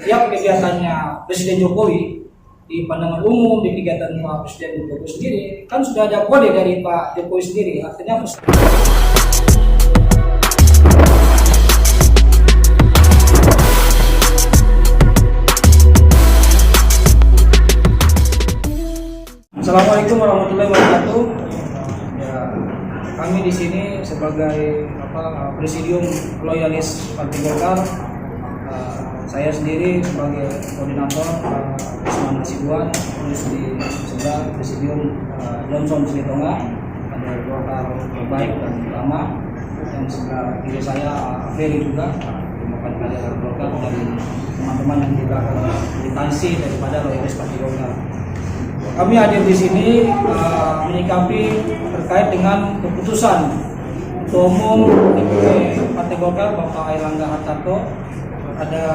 setiap kegiatannya Presiden Jokowi di pandangan umum, di kegiatan Pak Presiden Jokowi sendiri, kan sudah ada kode dari Pak Jokowi sendiri. Artinya Assalamualaikum warahmatullahi wabarakatuh. Ya, kami di sini sebagai Presidium Loyalis Partai Golkar, saya sendiri sebagai koordinator Usman Hasibuan, terus di sebelah Presidium Johnson Silitonga, ada Golkar Terbaik dan Lama, dan sebelah kiri saya Ferry juga, merupakan kader Golkar dari teman-teman yang juga militansi daripada Loyalis Partai Golkar. Kami hadir di sini menyikapi terkait dengan keputusan Ketua Umum DPP Partai Golkar Bapak Airlangga Hartarto ada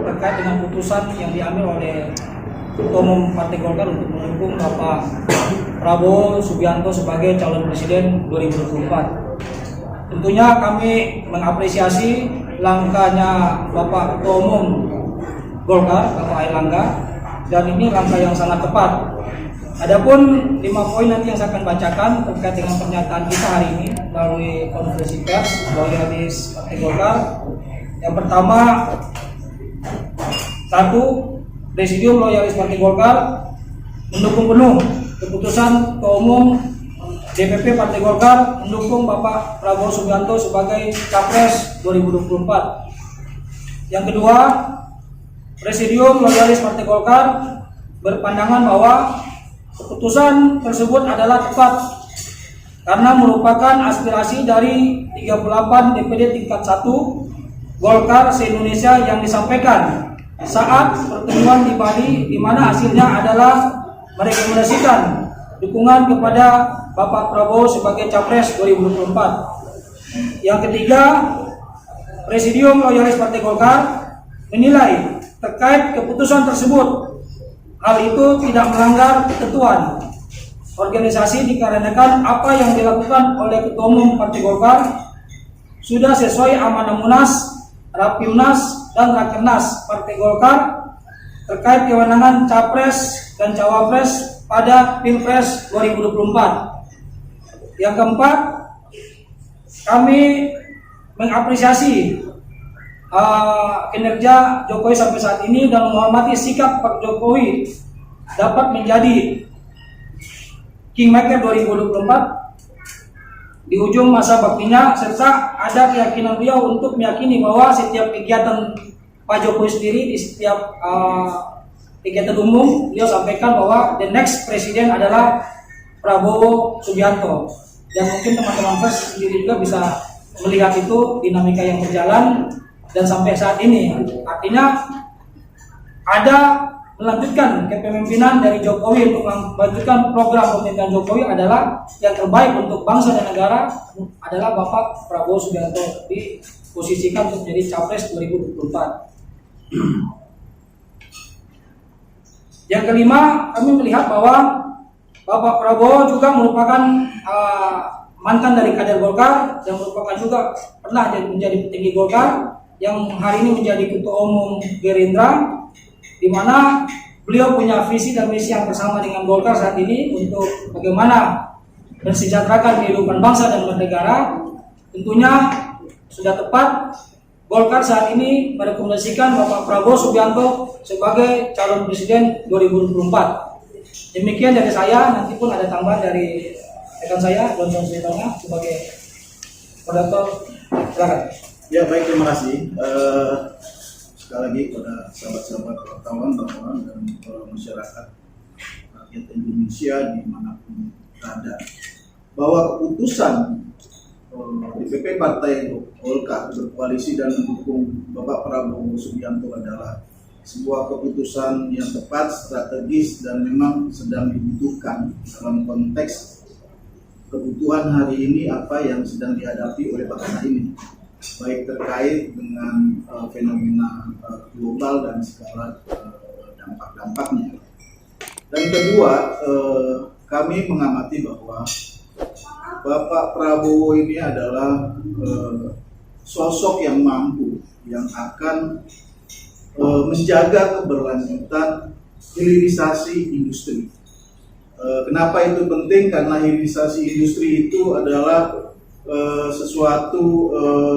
terkait dengan putusan yang diambil oleh Ketua Umum Partai Golkar untuk mendukung Bapak Prabowo Subianto sebagai calon presiden 2024. Tentunya kami mengapresiasi langkahnya Bapak Ketua Umum Golkar Bapak Airlangga, dan ini langkah yang sangat tepat. Adapun 5 poin nanti yang saya akan bacakan terkait dengan pernyataan kita hari ini melalui konferensi pers Loyalis Partai Golkar. Yang pertama, 1. Presidium Loyalis Partai Golkar mendukung penuh keputusan Ketua Umum DPP Partai Golkar mendukung Bapak Prabowo Subianto sebagai Capres 2024. Yang kedua, Presidium Loyalis Partai Golkar berpandangan bahwa keputusan tersebut adalah tepat karena merupakan aspirasi dari 38 DPD tingkat 1 Golkar se-Indonesia yang disampaikan saat pertemuan di Bali, di mana hasilnya adalah merekomendasikan dukungan kepada Bapak Prabowo sebagai Capres 2024. Yang ketiga, Presidium Loyalis Partai Golkar menilai terkait keputusan tersebut, hal itu tidak melanggar ketentuan organisasi dikarenakan apa yang dilakukan oleh Ketua Umum Partai Golkar sudah sesuai amanah Munas, Rapimnas, dan Rakernas Partai Golkar terkait kewenangan Capres dan Cawapres pada Pilpres 2024. Yang keempat, kami mengapresiasi kinerja Jokowi sampai saat ini dan menghormati sikap Pak Jokowi dapat menjadi Kingmaker 2024 di ujung masa baktinya, serta ada keyakinan beliau untuk meyakini bahwa setiap kegiatan Pak Jokowi sendiri di setiap kegiatan umum beliau sampaikan bahwa the next presiden adalah Prabowo Subianto, dan mungkin teman-teman pers sendiri juga bisa melihat itu dinamika yang berjalan. Dan sampai saat ini artinya ada melanjutkan kepemimpinan dari Jokowi untuk melanjutkan program pemerintahan Jokowi adalah yang terbaik untuk bangsa dan negara adalah Bapak Prabowo Subianto diposisikan untuk menjadi Capres 2024. Yang kelima, kami melihat bahwa Bapak Prabowo juga merupakan mantan dari kader Golkar dan merupakan juga pernah menjadi petinggi Golkar yang hari ini menjadi Ketua Umum Gerindra, di mana beliau punya visi dan misi yang bersama dengan Golkar saat ini untuk bagaimana mensejahterakan kehidupan bangsa dan bernegara. Tentunya sudah tepat Golkar saat ini merekomendasikan Bapak Prabowo Subianto sebagai calon presiden 2024. Demikian dari saya, nanti pun ada tambahan dari rekan saya Johnson Silitonga sebagai koordinator. Silakan. Ya, baik, terima kasih sekali lagi kepada sahabat-sahabat wartawan dan masyarakat rakyat Indonesia dimanapun berada, bahwa keputusan DPP Partai Golkar berkoalisi dan mendukung Bapak Prabowo Subianto adalah sebuah keputusan yang tepat, strategis, dan memang sedang dibutuhkan dalam konteks kebutuhan hari ini apa yang sedang dihadapi oleh bangsa ini, baik terkait dengan fenomena global dan segala dampak-dampaknya. Dan kedua, kami mengamati bahwa Bapak Prabowo ini adalah sosok yang mampu, yang akan menjaga keberlanjutan hilirisasi industri. Kenapa itu penting? Karena hilirisasi industri itu adalah sesuatu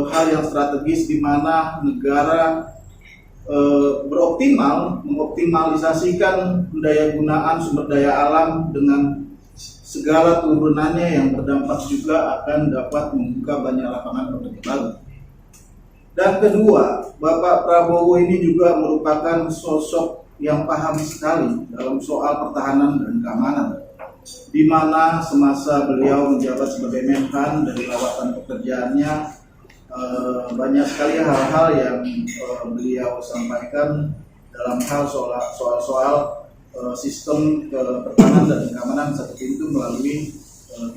hal yang strategis di mana negara mengoptimalisasikan daya gunaan sumber daya alam dengan segala turunannya yang berdampak juga akan dapat membuka banyak lapangan pekerjaan baru. Dan kedua, Bapak Prabowo ini juga merupakan sosok yang paham sekali dalam soal pertahanan dan keamanan, di mana semasa beliau menjabat sebagai Menhan dari lawatan pekerjaannya banyak sekali hal-hal yang beliau sampaikan dalam hal soal sistem pertahanan dan keamanan satu pintu melalui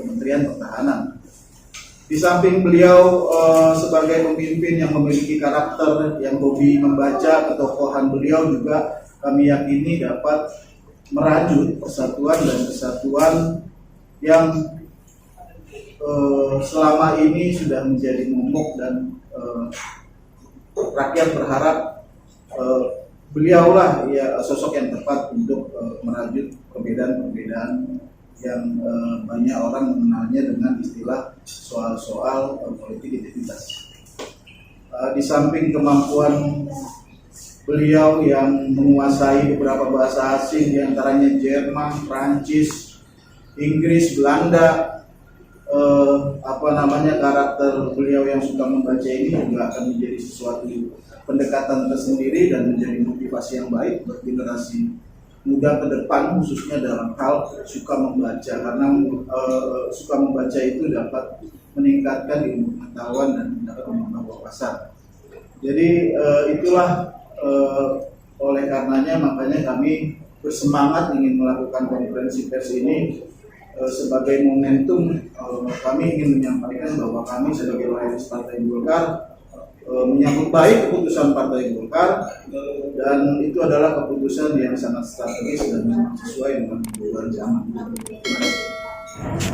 Kementerian Pertahanan. Di samping beliau sebagai pemimpin yang memiliki karakter yang hobi membaca, ketokohan beliau juga kami yakini dapat merajut persatuan dan kesatuan yang selama ini sudah menjadi momok, dan rakyat berharap beliaulah ya sosok yang tepat untuk merajut perbedaan-perbedaan yang banyak orang mengenalnya dengan istilah soal-soal politik identitas. Di samping kemampuan beliau yang menguasai beberapa bahasa asing, diantaranya Jerman, Prancis, Inggris, Belanda, karakter beliau yang suka membaca ini juga akan menjadi sesuatu pendekatan tersendiri dan menjadi motivasi yang baik buat generasi muda ke depan, khususnya dalam hal suka membaca, karena suka membaca itu dapat meningkatkan ilmu pengetahuan dan dapat menambah wawasan. Jadi itulah oleh karenanya makanya kami bersemangat ingin melakukan konferensi pers ini sebagai momentum. Kami ingin menyampaikan bahwa kami sebagai loyalis Partai Golkar menyambut baik keputusan Partai Golkar, dan itu adalah keputusan yang sangat strategis dan sesuai dengan kebutuhan zaman.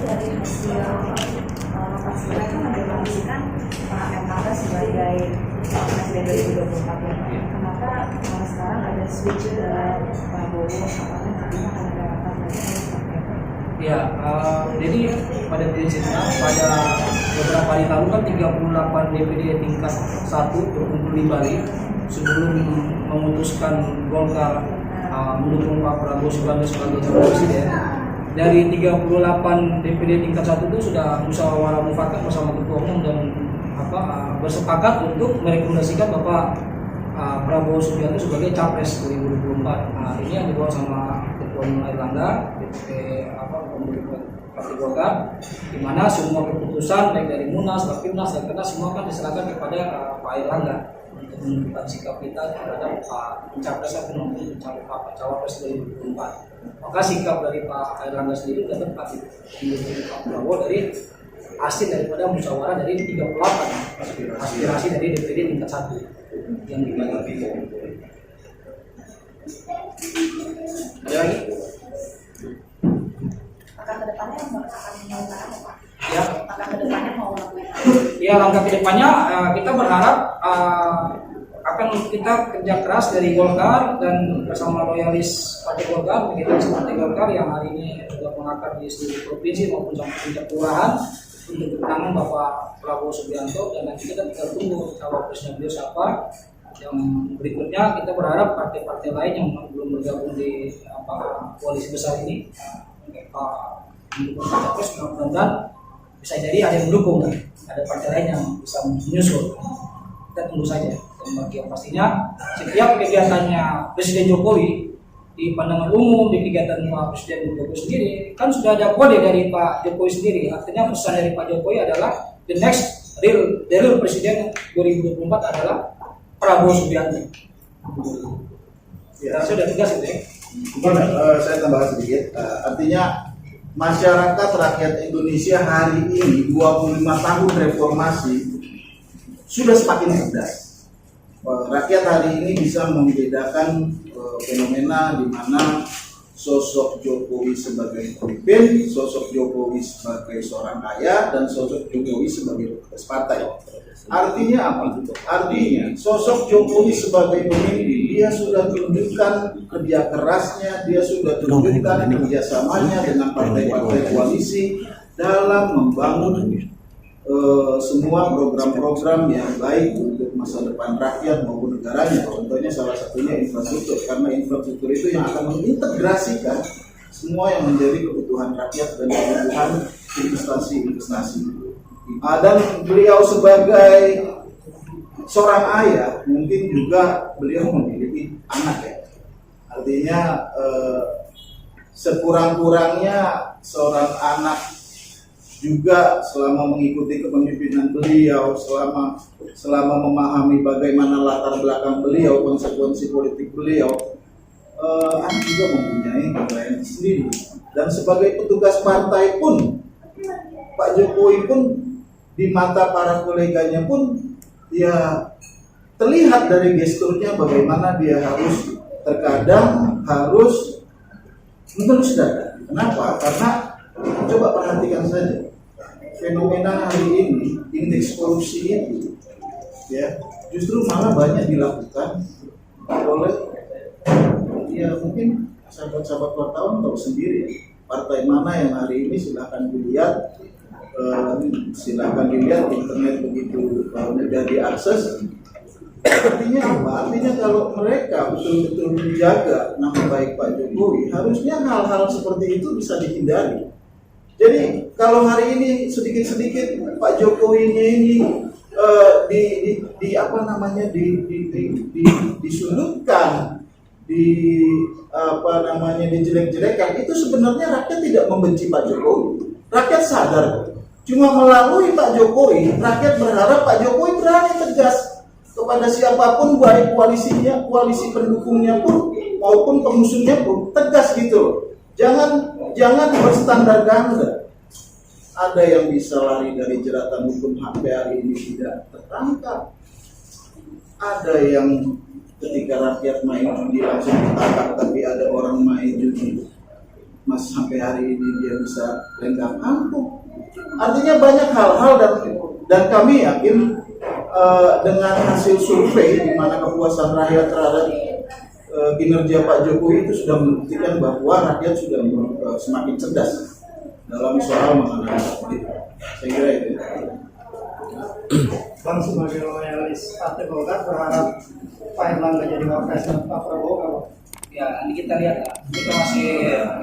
Dari hasil rapat kan mendeklarasikan Pak Erlangga sebagai Presiden 2024 ya. Kenapa sekarang ada switch dari Prabowo, apakah nantinya akan ada rapat lagi? Ya, jadi pada prinsipnya pada beberapa hari lalu kan 38 DPD tingkat 1 berkumpul di Bali sebelum memutuskan Golkar mendukung Pak Prabowo Subianto sebagai calon presiden. Dari 38 DPD tingkat 1 itu sudah musyawarah mufakat bersama ketua umum dan bersepakat untuk merekomendasikan Bapak Prabowo Subianto sebagai capres 2024. Ini yang dibawa sama ketua umum Erlangga, Partai Golkar, di mana semua keputusan baik dari Munas, Rapimnas, dan Kernas semua kan diserahkan kepada Pak Erlangga untuk menentukan sikap kita terhadap Pak Capres atau Pak Cawapres 2024. Maka sikap dari Pak Erlangga sendiri sudah tepat mendukung Pak Prabowo dari hasil daripada musyawarah dari 38 aspirasi dari DPD tingkat 1 yang dibagi. Ada lagi? Langkah kedepannya akan melakukan apa? Ya. Langkah kedepannya mau melakukan? Ya, langkah kedepannya kita berharap akan kita kerja keras dari Golkar dan bersama loyalis Partai Golkar, militan Partai Golkar yang hari ini sudah mengakar di seluruh provinsi maupun sampai tingkat kelurahan untuk kemenangan Bapak Prabowo Subianto, dan nanti kita tinggal tunggu cawapresnya beliau siapa. Yang berikutnya kita berharap partai-partai lain yang belum bergabung di koalisi besar ini mendukung capres, mudah-mudahan bisa jadi ada yang mendukung, ada partai lain yang bisa menyusul. Kita tunggu saja. Dan bagi yang pastinya setiap kegiatannya Presiden Jokowi di pandangan umum, di kegiatan Pak Presiden Jokowi sendiri kan sudah ada kode dari Pak Jokowi sendiri. Artinya pesan dari Pak Jokowi adalah the next real Presiden 2024 adalah Prabowo Subianto. Ya, sudah tegas itu ya. Saya tambahkan sedikit. Artinya masyarakat rakyat Indonesia hari ini 25 tahun reformasi sudah semakin cerdas. Rakyat hari ini bisa membedakan fenomena di mana sosok Jokowi sebagai pemimpin, sosok Jokowi sebagai seorang ayah, dan sosok Jokowi sebagai petugas partai. Artinya apa? Artinya sosok Jokowi sebagai pemimpin, dia sudah tunjukkan kerja kerasnya, dia sudah tunjukkan kerjasamanya dengan partai-partai koalisi dalam membangun semua program-program yang baik untuk masa depan rakyat maupun negaranya. Contohnya salah satunya infrastruktur, karena infrastruktur itu yang akan mengintegrasikan semua yang menjadi kebutuhan rakyat dan kebutuhan investasi. Dan beliau sebagai seorang ayah, mungkin juga beliau memiliki anak ya. Artinya sekurang-kurangnya seorang anak juga selama mengikuti kepemimpinan beliau, selama memahami bagaimana latar belakang beliau, konsekuensi politik beliau, anak juga mempunyai penilaian sendiri. Dan sebagai petugas partai pun, Pak Jokowi pun di mata para koleganya pun ya terlihat dari gesturnya bagaimana dia terkadang harus mengelus dada. Kenapa? Karena coba perhatikan saja fenomena hari ini, indeks korupsi itu ya justru malah banyak dilakukan oleh ya mungkin sahabat-sahabat wartawan tahu sendiri partai mana yang hari ini silahkan dilihat internet begitu mudah diakses. Artinya apa? Artinya kalau mereka betul-betul menjaga nama baik Pak Jokowi, harusnya hal-hal seperti itu bisa dihindari. Jadi kalau hari ini sedikit-sedikit Pak Jokowinya ini disudutkan, dijelek-jelekan, itu sebenarnya rakyat tidak membenci Pak Jokowi. Rakyat sadar. Cuma melalui Pak Jokowi, rakyat berharap Pak Jokowi berani tegas kepada siapapun, baik koalisinya, koalisi pendukungnya pun maupun pengusungnya pun tegas gitu. Jangan berstandar ganda. Ada yang bisa lari dari jeratan hukum sampai hari ini tidak tertangkap. Ada yang ketika rakyat main judi langsung ditangkap, tapi ada orang main judi sampai hari ini dia bisa lenggak kampung. Artinya banyak hal-hal dan kami yakin dengan hasil survei di mana kepuasan rakyat terhadap kinerja Pak Jokowi itu sudah membuktikan bahwa rakyat sudah semakin cerdas dalam soal menganalisa politik. Saya kira itu. Bang, sebagai loyalis Partai Golkar berharap Pak Erlangga jadi wapres dan Pak Prabowo kalau Ya, nanti kita lihat lah.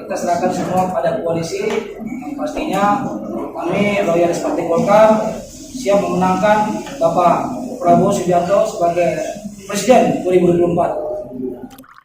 Kita serahkan semua pada koalisi. Yang pastinya kami loyalis Partai Golkar siap memenangkan Bapak Prabowo Subianto sebagai Presiden 2024.